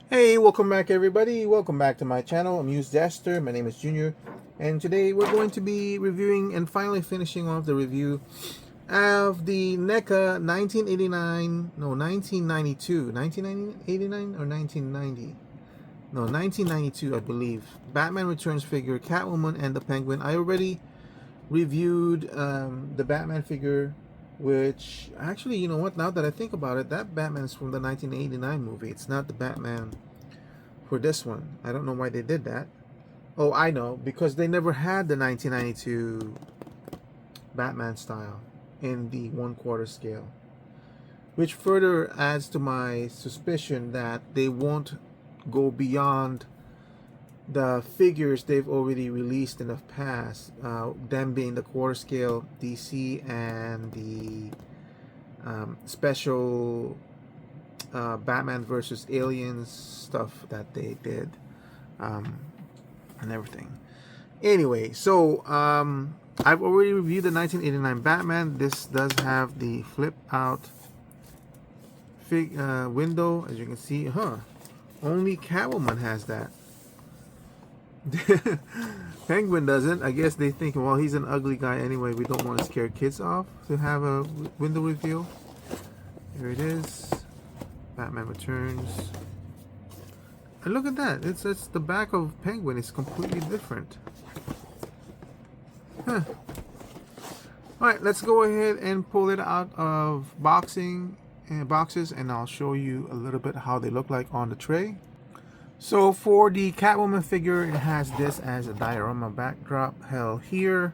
Hey, welcome back everybody. Welcome back to my channel, AmusedJester. My name is Junior, and today we're going to be reviewing and finally finishing off the review of the NECA 1989, no, 1992, 1989 or 1990? No, 1992, I believe. Batman Returns figure, Catwoman and the Penguin. I already reviewed the Batman figure, which actually, you know what, now that I think about it, that Batman is from the 1989 movie. It's not the Batman for this one. I don't know why they did that. Oh, I know, because they never had the 1992 Batman style in the 1/4 scale, which further adds to my suspicion that they won't go beyond the figures they've already released in the past, them being the 1/4 scale DC and the special Batman versus Aliens stuff that they did, and everything. Anyway, so I've already reviewed the 1989 Batman. This does have the flip out window, as you can see. Only Catwoman has that. Penguin doesn't. I guess they think, well, he's an ugly guy anyway. We don't want to scare kids off to have a window reveal. Here it is. Batman Returns. And look at that. It's the back of Penguin is completely different. Huh. Alright, let's go ahead and pull it out of boxes, and I'll show you a little bit how they look like on the tray. So for the Catwoman figure, it has this as a diorama backdrop held here,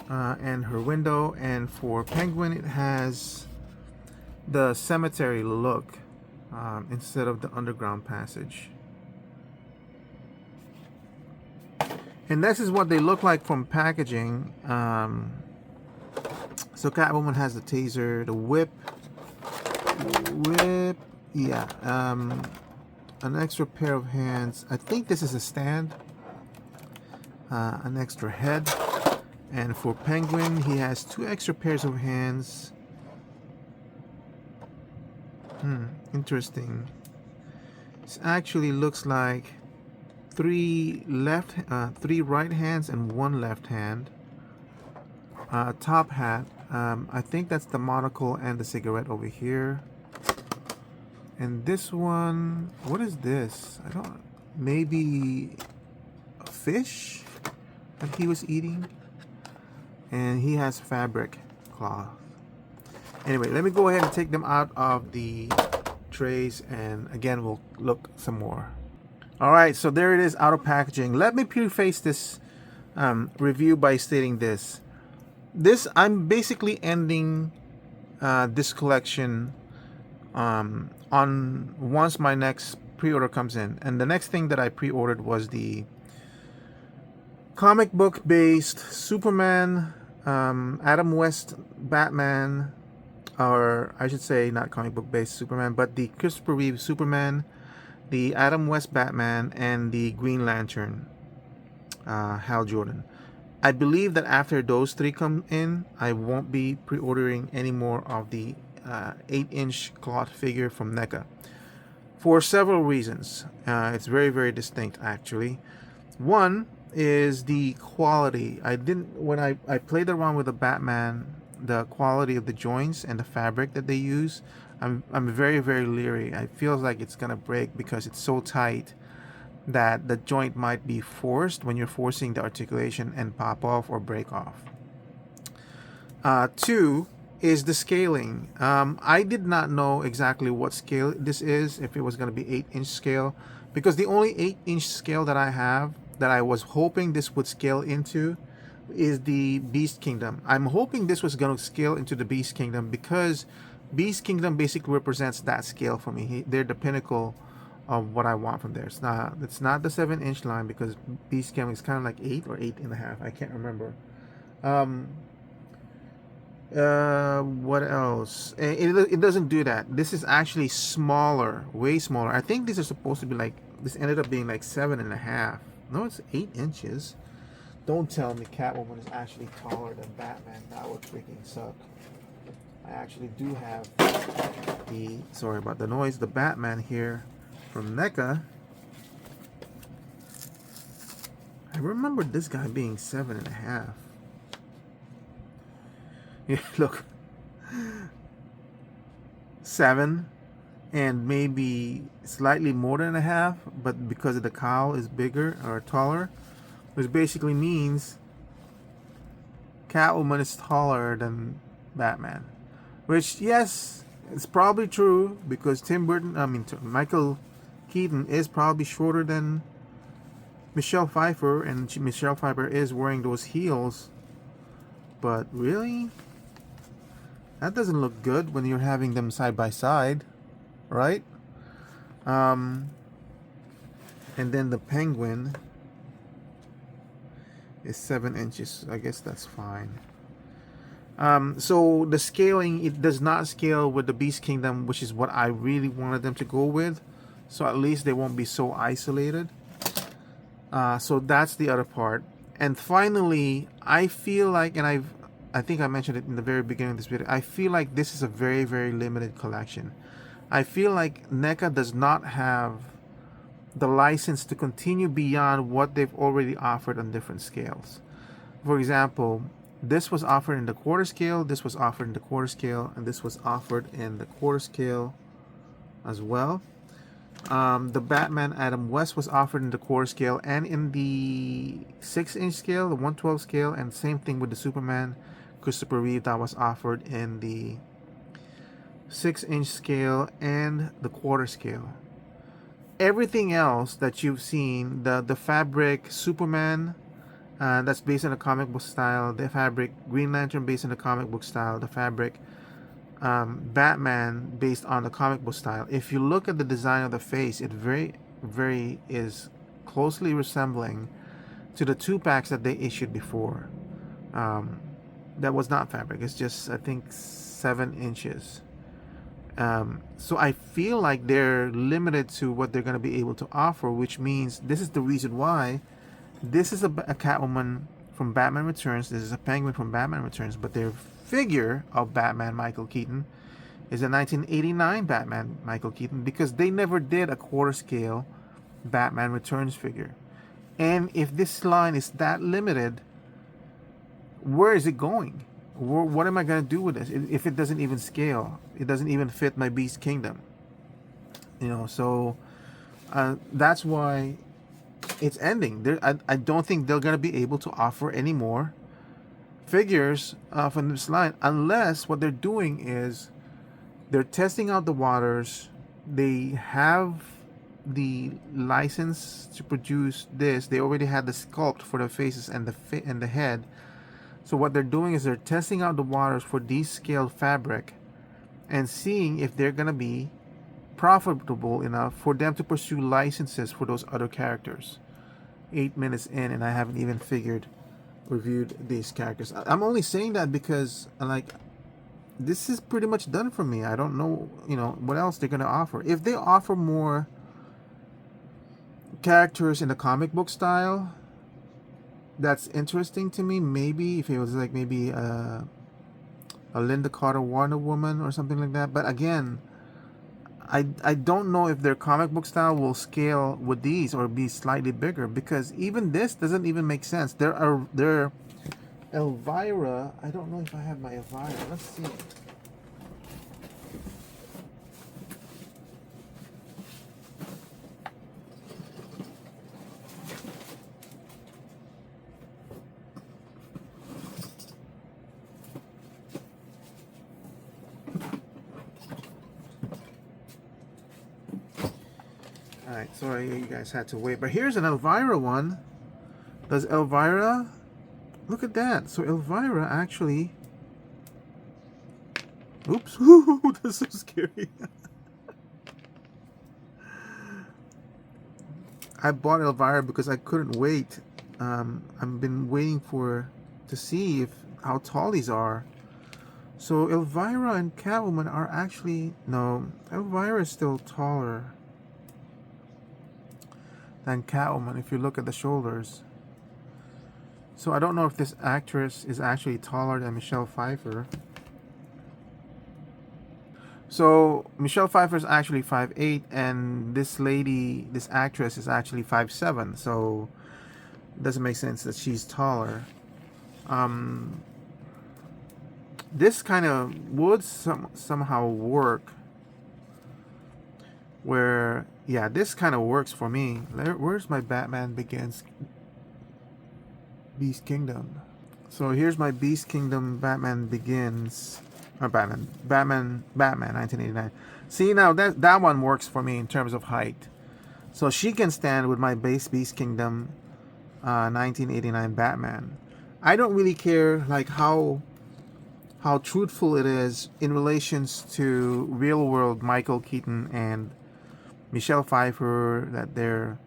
and her window. And for Penguin, it has the cemetery look instead of the underground passage. And this is what they look like from packaging. So Catwoman has the taser, the whip, yeah, an extra pair of hands. I think this is a stand, an extra head. And for Penguin, he has 2 extra pairs of hands. Interesting. This actually looks like 3 right hands and 1 left hand. Top hat. I think that's the monocle and the cigarette over here. And this one, what is this? I don't. Maybe a fish that he was eating. And he has fabric cloth. Anyway, let me go ahead and take them out of the trays, and again we'll look some more. Alright, so there it is out of packaging. Let me preface this review by stating this. I'm basically ending this collection on once my next pre-order comes in. And the next thing that I pre-ordered was the comic book based Superman, Adam West Batman, or I should say not comic book based Superman, but the Christopher Reeve Superman, the Adam West Batman, and the Green Lantern, Hal Jordan. I believe that after those 3 come in, I won't be pre-ordering any more of the 8-inch cloth figure from NECA for several reasons. It's very, very distinct actually. One is the quality. When I played around with the Batman, the quality of the joints and the fabric that they use, I'm very, very leery. I feel like it's gonna break because it's so tight that the joint might be forced when you're forcing the articulation and pop off or break off. 2 is the scaling. I did not know exactly what scale this is, if it was going to be 8-inch scale, because the only 8-inch scale that I have that I was hoping this would scale into is the Beast Kingdom. I'm hoping this was going to scale into the Beast Kingdom because Beast Kingdom basically represents that scale for me. They're the pinnacle of what I want from there. It's not the 7-inch line, because Beast Kingdom is kind of like 8 or 8.5. I can't remember. What else? It doesn't do that. This is actually smaller, way smaller. I think these are supposed to be like, this ended up being like 7.5. No, it's 8 inches. Don't tell me Catwoman is actually taller than Batman. That would freaking suck. I actually do have the, sorry about the noise, the Batman here from NECA. I remember this guy being 7.5. Yeah, look. 7 and maybe slightly more than a half, but because of the cowl is bigger or taller, which basically means Catwoman is taller than Batman. Which, yes, it's probably true because Michael Keaton is probably shorter than Michelle Pfeiffer, and Michelle Pfeiffer is wearing those heels. But really, that doesn't look good when you're having them side by side, right? And then the Penguin is 7 inches. I guess that's fine. So the scaling, it does not scale with the Beast Kingdom, which is what I really wanted them to go with. So at least they won't be so isolated. So that's the other part. And finally, I feel like, and I think I mentioned it in the very beginning of this video, I feel like this is a very, very limited collection. I feel like NECA does not have the license to continue beyond what they've already offered on different scales. For example, this was offered in the quarter scale, this was offered in the quarter scale, and this was offered in the quarter scale as well. The Batman Adam West was offered in the quarter scale and in the 6-inch scale, the 1/12 scale, and same thing with the Superman Christopher Reeve, that was offered in the 6-inch scale and the quarter scale. Everything else that you've seen, the fabric Superman, that's based on the comic book style, the fabric Green Lantern based on the comic book style, the fabric Batman based on the comic book style. If you look at the design of the face, it very is closely resembling to the 2-packs that they issued before. That was not fabric, it's just, I think, 7 inches. So I feel like they're limited to what they're going to be able to offer, which means this is the reason why this is a Catwoman from Batman Returns, this is a Penguin from Batman Returns, but their figure of Batman Michael Keaton is a 1989 Batman Michael Keaton, because they never did a quarter scale Batman Returns figure. And if this line is that limited, where is it going? What am I going to do with this if it doesn't even scale? It doesn't even fit my Beast Kingdom, you know. So that's why it's ending. I don't think they're going to be able to offer any more figures from this line, unless what they're doing is they're testing out the waters. They have the license to produce this. They already had the sculpt for the faces and the head. So what they're doing is they're testing out the waters for these scaled fabric and seeing if they're gonna be profitable enough for them to pursue licenses for those other characters. 8 minutes in, and I haven't even reviewed these characters. I'm only saying that because, like, this is pretty much done for me. I don't know, you know, what else they're gonna offer. If they offer more characters in the comic book style, that's interesting to me. Maybe if it was like maybe a Linda Carter Wonder Woman or something like that. But again, I don't know if their comic book style will scale with these or be slightly bigger, because even this doesn't even make sense. Their Elvira, I don't know if I have my Elvira. Let's see. Alright, sorry you guys had to wait. But here's an Elvira one. Does Elvira... Look at that. So Elvira actually... Oops. That's so scary. I bought Elvira because I couldn't wait. I've been waiting to see how tall these are. So Elvira and Catwoman are actually... No, Elvira is still taller than Catwoman if you look at the shoulders. So I don't know if this actress is actually taller than Michelle Pfeiffer. So Michelle Pfeiffer is actually 5'8", and this lady, this actress, is actually 5'7". So it doesn't make sense that she's taller. Um, this kind of would somehow work. Where, yeah, this kind of works for me. Where's my Batman Begins Beast Kingdom? So here's my Beast Kingdom Batman Begins, or Batman 1989. See, now that one works for me in terms of height. So she can stand with my base Beast Kingdom 1989 Batman. I don't really care like how truthful it is in relations to real world Michael Keaton and Michelle Pfeiffer, that they're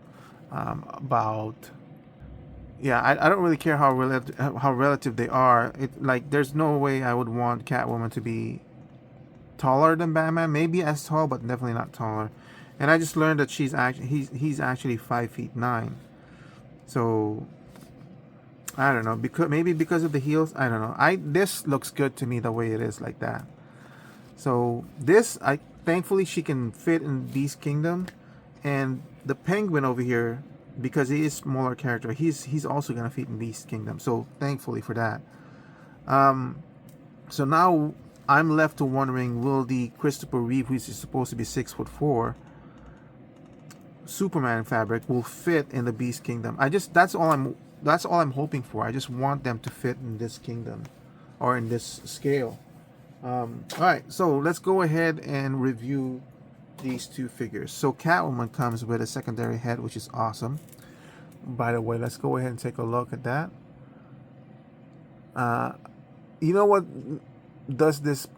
about. Yeah, I don't really care how relative they are. It, like, there's no way I would want Catwoman to be taller than Batman. Maybe as tall, but definitely not taller. And I just learned that he's actually 5'9". So I don't know, because of the heels. I don't know. This looks good to me the way it is like that. So this, thankfully she can fit in Beast Kingdom, and the Penguin over here, because he is smaller character, he's also gonna fit in Beast Kingdom. So thankfully for that. So now I'm left to wondering, will the Christopher Reeve, who's supposed to be 6'4", Superman fabric, will fit in the Beast Kingdom? That's all I'm hoping for. I just want them to fit in this kingdom, or in this scale. Alright, so let's go ahead and review these two figures. So Catwoman comes with a secondary head, which is awesome. By the way, let's go ahead and take a look at that. You know what does this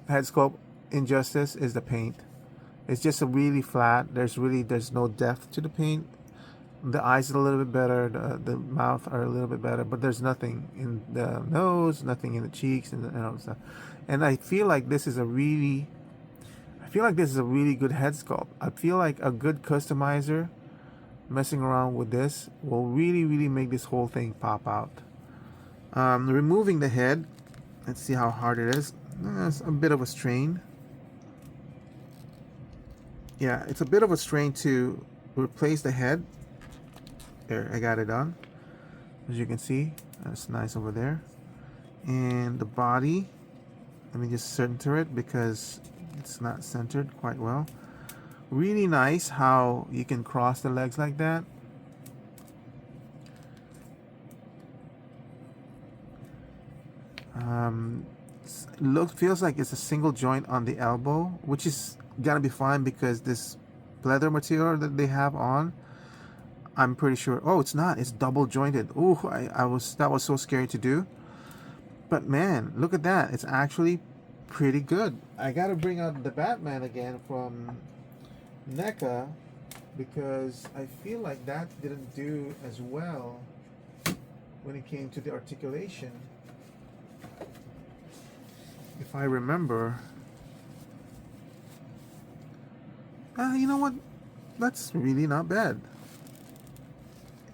head sculpt injustice is the paint. It's just a really flat. There's no depth to the paint. The eyes are a little bit better. The mouth are a little bit better, but there's nothing in the nose, nothing in the cheeks, and all that stuff. And I feel like this is a really good head sculpt. I feel like a good customizer messing around with this will really make this whole thing pop out. Removing the head, let's see how hard it is. It's a bit of a strain. Yeah, it's a bit of a strain to replace the head. There, I got it on. As you can see, that's nice over there. And the body, let me just center it because it's not centered quite well. Really nice how you can cross the legs like that. Feels like it's a single joint on the elbow, which is gonna be fine because this leather material that they have on, I'm pretty sure. Oh, it's not. It's double jointed. Oh, that was so scary to do. But man, look at that. It's actually pretty good. I gotta bring out the Batman again from NECA because I feel like that didn't do as well when it came to the articulation. If I remember. You know what? That's really not bad.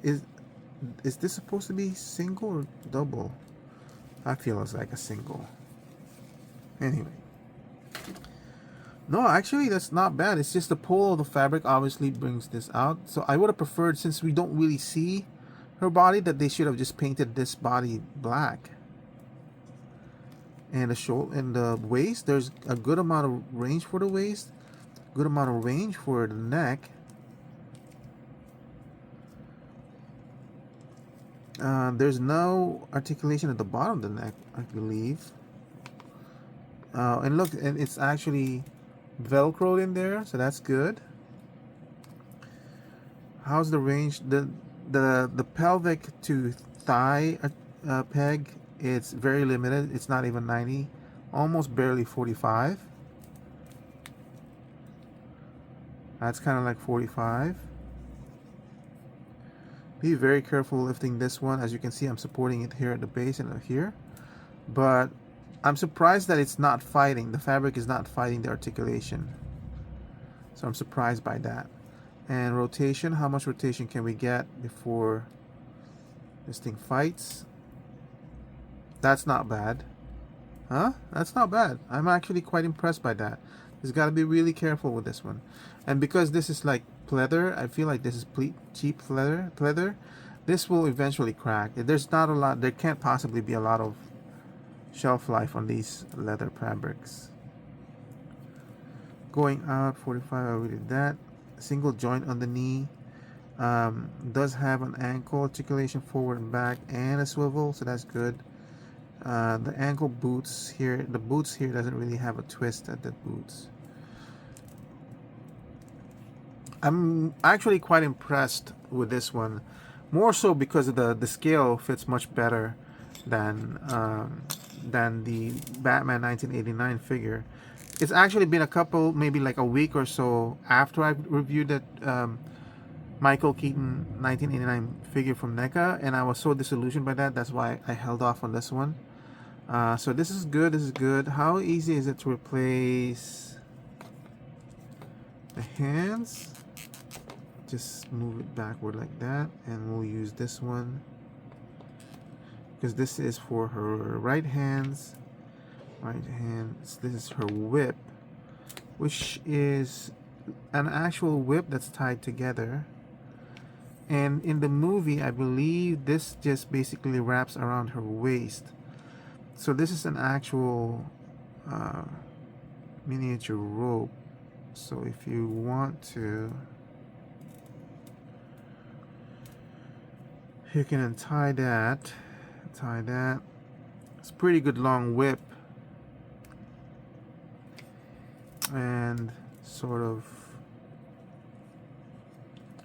Is this supposed to be single or double? I feel it's like a single. Anyway. No, actually that's not bad. It's just the pull of the fabric obviously brings this out. So I would have preferred, since we don't really see her body, that they should have just painted this body black. And the shoulder and the waist, there's a good amount of range for the waist, good amount of range for the neck. There's no articulation at the bottom of the neck, I believe. And look, and it's actually velcroed in there, so that's good. How's the range? The pelvic to thigh peg, it's very limited. It's not even 90, almost barely 45. That's kind of like 45. Be very careful lifting this one. As you can see, I'm supporting it here at the base and here. But I'm surprised that it's not fighting. The fabric is not fighting the articulation. So I'm surprised by that. And rotation, how much rotation can we get before this thing fights? That's not bad. Huh? That's not bad. I'm actually quite impressed by that. He's got to be really careful with this one. And because this is like pleather, I feel like this is cheap pleather. This will eventually crack. There's not a lot, there can't possibly be a lot of shelf life on these leather fabrics. Going out 45, I already did that. Single joint on the knee. Does have an ankle articulation forward and back and a swivel, so that's good. The ankle boots here, the boots here doesn't really have a twist at the boots. I'm actually quite impressed with this one, more so because of the scale fits much better than the Batman 1989 figure. It's actually been a couple, maybe like a week or so after I reviewed that Michael Keaton 1989 figure from NECA, and I was so disillusioned by that. That's why I held off on this one. So this is good. This is good. How easy is it to replace the hands? Just move it backward like that, and we'll use this one because this is for her right hands. Right hand. This is her whip, which is an actual whip that's tied together. And in the movie, I believe this just basically wraps around her waist. So this is an actual miniature rope. So if you want to, you can untie that. Tie that. It's a pretty good long whip. And sort of,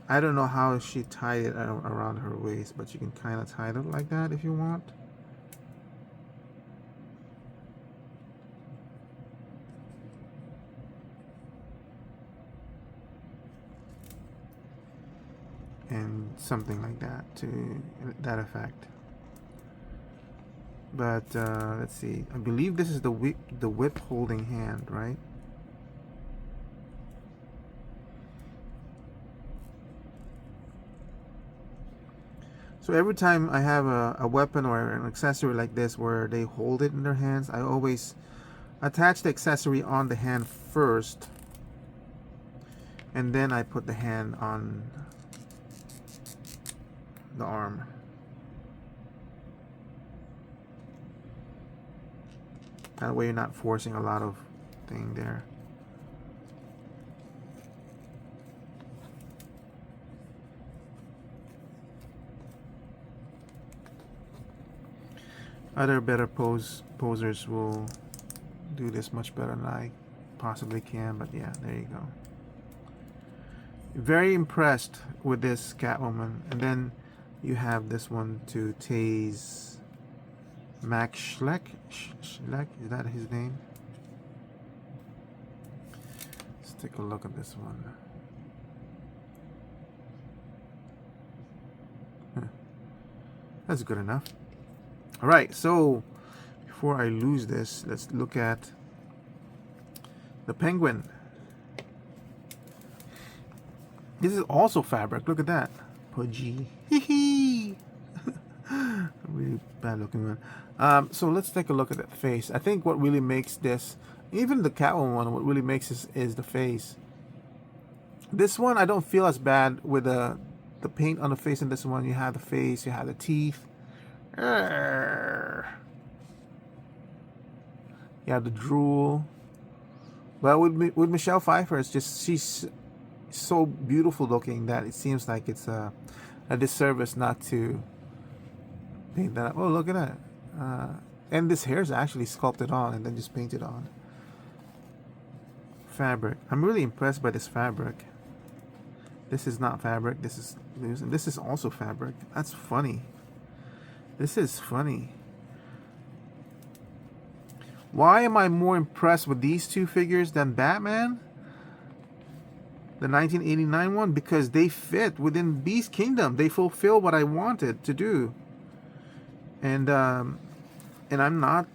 I don't know how she tied it around her waist, but you can kind of tie it like that if you want. And something like that to that effect. But let's see. I believe this is the whip holding hand, right? So every time I have a weapon or an accessory like this where they hold it in their hands, I always attach the accessory on the hand first, and then I put the hand on the arm. That way you're not forcing a lot of thing there. Other better posers will do this much better than I possibly can, but yeah, there you go. Very impressed with this Catwoman. And then you have this one to tase Max Schleck. Schleck, is that his name? Let's take a look at this one. That's good enough. Alright, so before I lose this, let's look at the Penguin. This is also fabric. Look at that. Pudgy. Hee really bad looking one. So let's take a look at that face. I think what really makes this, even the Catwoman one, what really makes this is the face. This one I don't feel as bad with the paint on the face in this one. You have the face, you have the teeth. You have the drool. But with Michelle Pfeiffer, it's just, she's so beautiful looking that it seems like it's a disservice not to paint that up. Oh, look at that. And this hair is actually sculpted on and then just painted on. Fabric. I'm really impressed by this fabric. This is not fabric. This is loose. And this is also fabric. That's funny. This is funny. Why am I more impressed with these two figures than Batman? The 1989 one? Because they fit within Beast Kingdom. They fulfill what I wanted to do. And I'm not.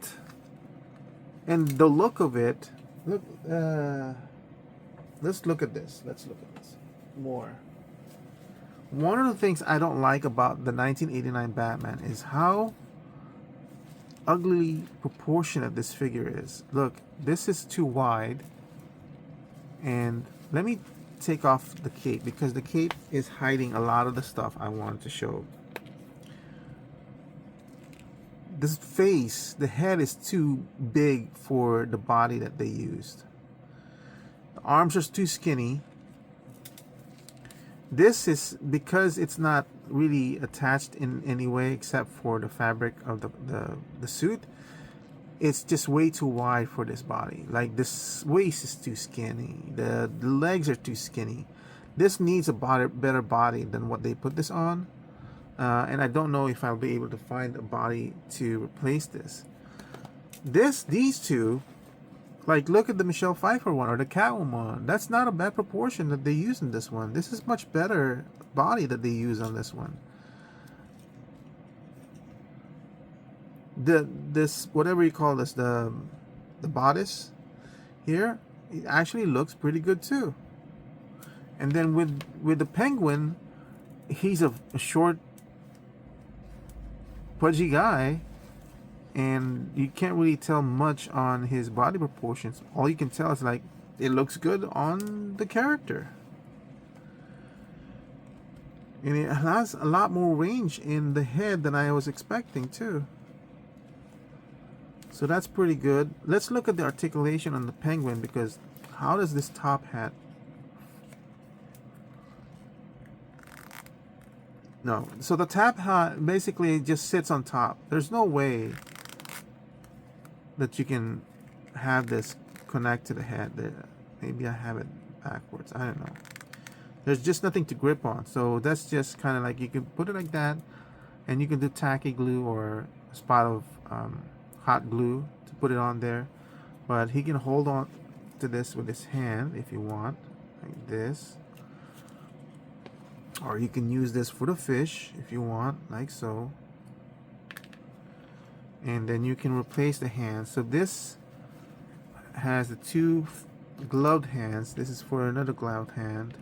And the look of it. Look. Let's look at this. Let's look at this more. One of the things I don't like about the 1989 Batman is how ugly proportionate this figure is. Look, this is too wide. And let me take off the cape because the cape is hiding a lot of the stuff I wanted to show. This face, the head is too big for the body that they used. The arms are too skinny. This is because it's not really attached in any way except for the fabric of the suit. It's just way too wide for this body. Like, this waist is too skinny. The legs are too skinny. This needs a better body than what they put this on. And I don't know if I'll be able to find a body to replace this. These two, like, look at the Michelle Pfeiffer one or the Catwoman one. That's not a bad proportion that they use in this one. This is much better body that they use on this one. This whatever you call this, the bodice here, it actually looks pretty good too. And then with the Penguin, he's a short, pudgy guy, and you can't really tell much on his body proportions. All you can tell is, like, it looks good on the character. And it has a lot more range in the head than I was expecting too. So that's pretty good. Let's look at the articulation on the Penguin, because how does this top hat... No, so the top hat basically just sits on top. There's no way that you can have this connect to the head. Maybe I have it backwards. I don't know. There's just nothing to grip on. So that's just kind of like, you can put it like that, and you can do tacky glue or a spot of hot glue to put it on there. But he can hold on to this with his hand if you want, like this. Or you can use this for the fish if you want, like so. And then you can replace the hands. So this has the two gloved hands. This is for another gloved hand.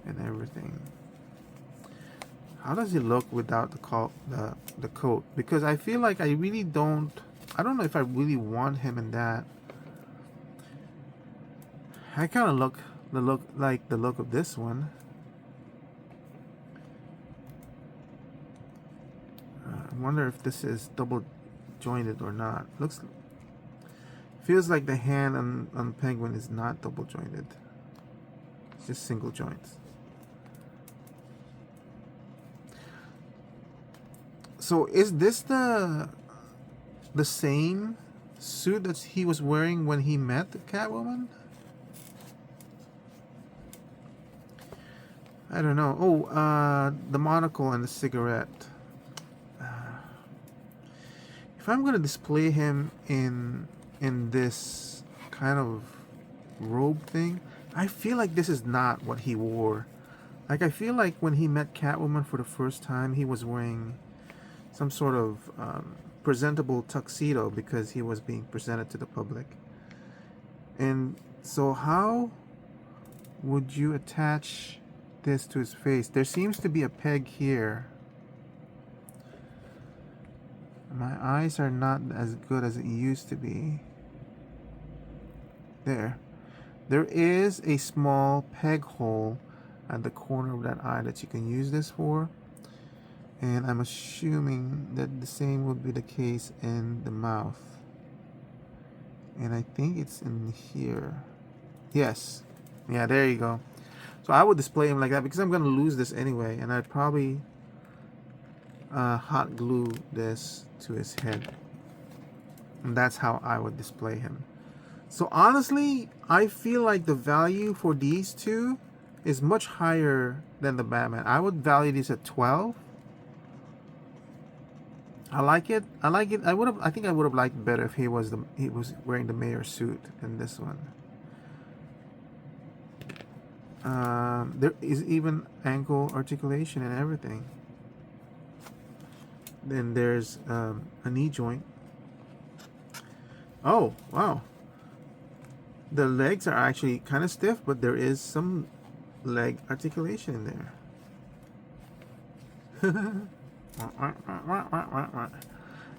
And everything. How does it look without the coat? Because I feel like I really don't... I don't know if I really want him in that. I kind of like the look of this one. I wonder if this is double jointed or not. Feels like the hand on Penguin is not double jointed. It's just single joints. So is this the same suit that he was wearing when he met the Catwoman? I don't know. Oh, the monocle and the cigarette. If I'm gonna display him in this kind of robe thing, I feel like this is not what he wore. Like, I feel like when he met Catwoman for the first time, he was wearing some sort of presentable tuxedo because he was being presented to the public. And so how would you attach this to his face? There seems to be a peg here. My eyes are not as good as it used to be. There is a small peg hole at the corner of that eye that you can use this for. And I'm assuming that the same would be the case in the mouth. And I think it's in here. Yes. Yeah, there you go. So I would display him like that because I'm going to lose this anyway. And I'd probably hot glue this to his head. And that's how I would display him. So honestly, I feel like the value for these two is much higher than the Batman. I would value these at 12. I like it. I think I would have liked it better if he was wearing the mayor suit in this one. There is even ankle articulation and everything. Then there's a knee joint. Oh, wow. The legs are actually kind of stiff, but there is some leg articulation in there.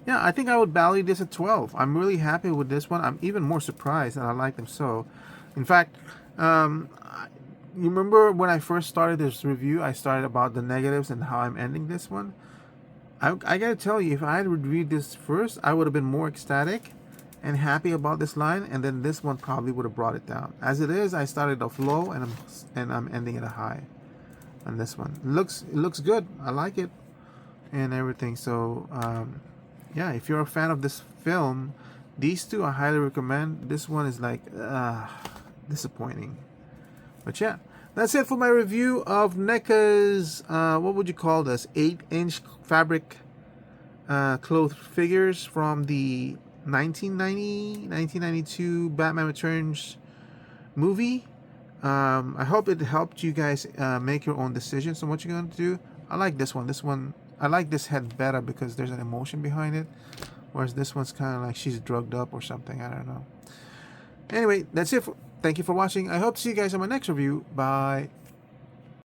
Yeah, I think I would value this at 12. I'm really happy with this one. I'm even more surprised that I like them so. In fact, you remember when I first started this review, I started about the negatives and how I'm ending this one. I gotta tell you, if I had reviewed this first, I would have been more ecstatic and happy about this line, and then this one probably would have brought it down. As it is, I started off low and I'm ending at a high on this one. It looks good. I like it and everything. So yeah, if you're a fan of this film, these two I highly recommend. This one is like disappointing. But yeah, that's it for my review of NECA's, what would you call this, 8-inch fabric cloth figures from the 1992 Batman Returns movie. I hope it helped you guys make your own decisions on what you're going to do. I like this one. I like this head better because there's an emotion behind it. Whereas this one's kind of like she's drugged up or something. I don't know. Anyway, that's it. Thank you for watching. I hope to see you guys on my next review. Bye.